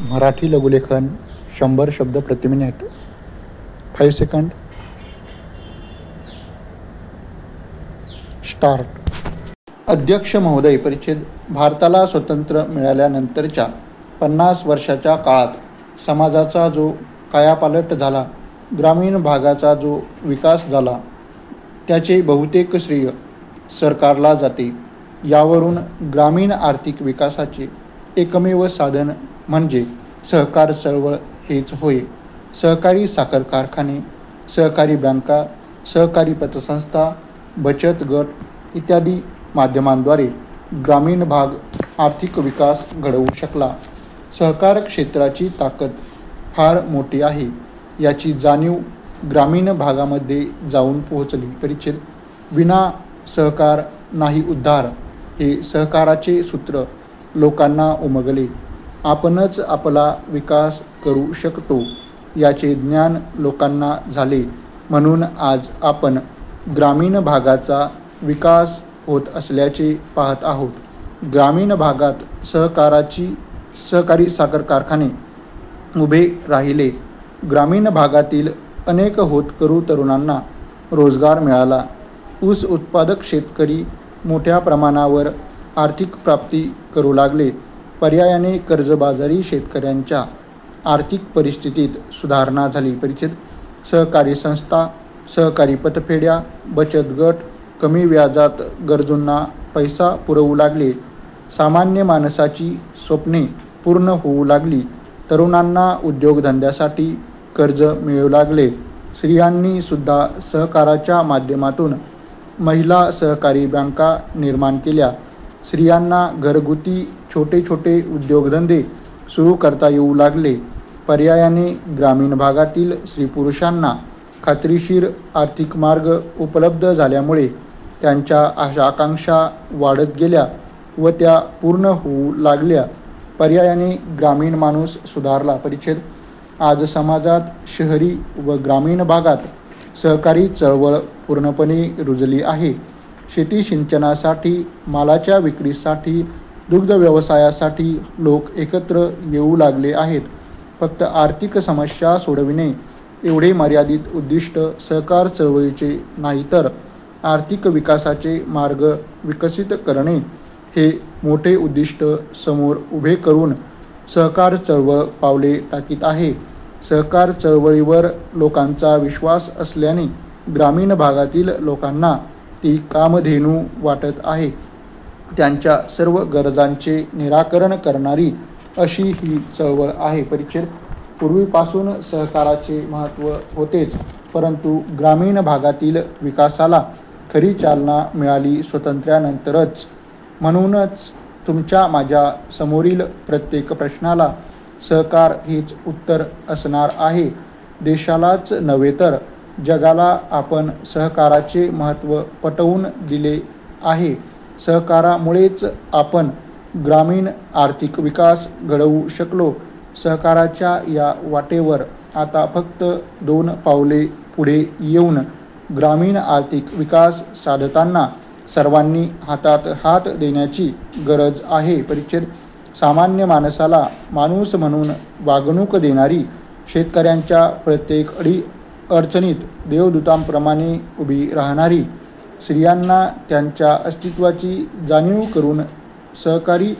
मराठी लघुलेखन 100 शब्द प्रति minute. 5 second. Start. अध्यक्ष महोदय, परिच्छेद. भारताला स्वातंत्र्य मिळाल्यानंतरच्या 50 वर्षाच्या काळात समाजाचा जो कायापालट झाला, ग्रामीण भागाचा जो विकास झाला, त्याचे बहुतेक श्रेय सरकारला जाते. यावरून ग्रामीण आर्थिक विकासाचे एकमेव साधन म्हणजे सहकार चळवळ हेच होय. सहकारी साखर कारखाने, सहकारी बँका, सहकारी पतसंस्था, बचत गट इत्यादी माध्यमांद्वारे ग्रामीण भाग आर्थिक विकास घडवू शकला. सहकार क्षेत्राची ताकद फार मोठी आहे, याची जाणीव ग्रामीण भागामध्ये जाऊन पोहोचली. परिच्छेद. विना सहकार नाही उद्धार हे सहकाराचे सूत्र लोकांना उमगले. आपणच आपला विकास करू शकतो याचे ज्ञान लोकांना झाले, म्हणून आज आपण ग्रामीण भागाचा विकास होत असल्याचे पाहत आहोत. ग्रामीण भागात सहकारी साखर कारखाने उभे राहिले. ग्रामीण भागातील अनेक होतकरू तरुणांना रोजगार मिळाला. ऊस उत्पादक शेतकरी मोठ्या प्रमाणावर आर्थिक प्राप्ती करू लागले. पर्यायाने कर्जबाजारी शेतकऱ्यांच्या आर्थिक परिस्थितीत सुधारणा झाली. परिच्छेद. सहकारी संस्था, सहकारी पतपेढ्या, बचत गट कमी व्याजात गरजूंना पैसा पुरवू लागले. सामान्य माणसाची स्वप्ने पूर्ण होऊ लागली. तरुणांना उद्योगधंद्यासाठी कर्ज मिळू लागले. स्त्रियांनी सुद्धा सहकाराच्या माध्यमातून महिला सहकारी बँका निर्माण केल्या. स्त्रियांना घरगुती छोटे छोटे उद्योगधंदे सुरू करता येऊ लागले. पर्यायाने ग्रामीण भागातील स्त्री पुरुषांना खात्रीशीर आर्थिक मार्ग उपलब्ध झाल्यामुळे त्यांच्या आशा आकांक्षा वाढत गेल्या व त्या पूर्ण होऊ लागल्या. पर्यायाने ग्रामीण माणूस सुधारला. परिच्छेद. आज समाजात शहरी व ग्रामीण भागात सहकारी चळवळ पूर्णपणे रुजली आहे. शेती सिंचनासाठी, मालाच्या विक्रीसाठी, दुग्ध व्यवसायासाठी लोक एकत्र येऊ लागले आहेत. फक्त आर्थिक समस्या सोडविणे एवढे मर्यादित उद्दिष्ट सहकार चळवळीचे नाही, तर आर्थिक विकासाचे मार्ग विकसित करणे हे मोठे उद्दिष्ट समोर उभे करून सहकार चळवळ पावले टाकीत आहे. सहकार चळवळीवर लोकांचा विश्वास असल्याने ग्रामीण भागातील लोकांना ती कामधेनू वाटत आहे. त्यांच्या सर्व गरजांचे निराकरण करणारी अशी ही चळवळ आहे. परिच्छेद. पूर्वीपासून सहकाराचे महत्त्व होतेच, परंतु ग्रामीण भागातील विकासाला खरी चालना मिळाली स्वातंत्र्यानंतरच. म्हणूनच तुमच्या माझ्या समोरील प्रत्येक प्रश्नाला सहकार हेच उत्तर असणार आहे. देशालाच नव्हे तर जगाला आपण सहकाराचे महत्त्व पटवून दिले आहे. सहकारामुळेच आपण ग्रामीण आर्थिक विकास घडवू शकलो. सहकाराच्या या वाटेवर आता फक्त 2 पावले पुढे येऊन ग्रामीण आर्थिक विकास साधताना सर्वांनी हातात हात देण्याची गरज आहे. परिच्छेद. सामान्य माणसाला माणूस म्हणून वागणूक देणारी, शेतकऱ्यांच्या प्रत्येक अडचणीत देवदूतांप्रमाणे उभी राहणारी, स्त्रियांना त्यांच्या अस्तित्वाची जाणीव करून सहकारी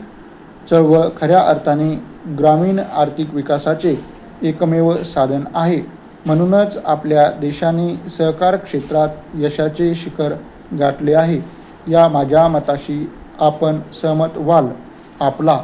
चळवळ खऱ्या अर्थाने ग्रामीण आर्थिक विकासाचे एकमेव साधन आहे. म्हणूनच आपल्या देशाने सहकार क्षेत्रात यशाचे शिखर गाठले आहे. या माझ्या मताशी आपण सहमत व्हाल. आपला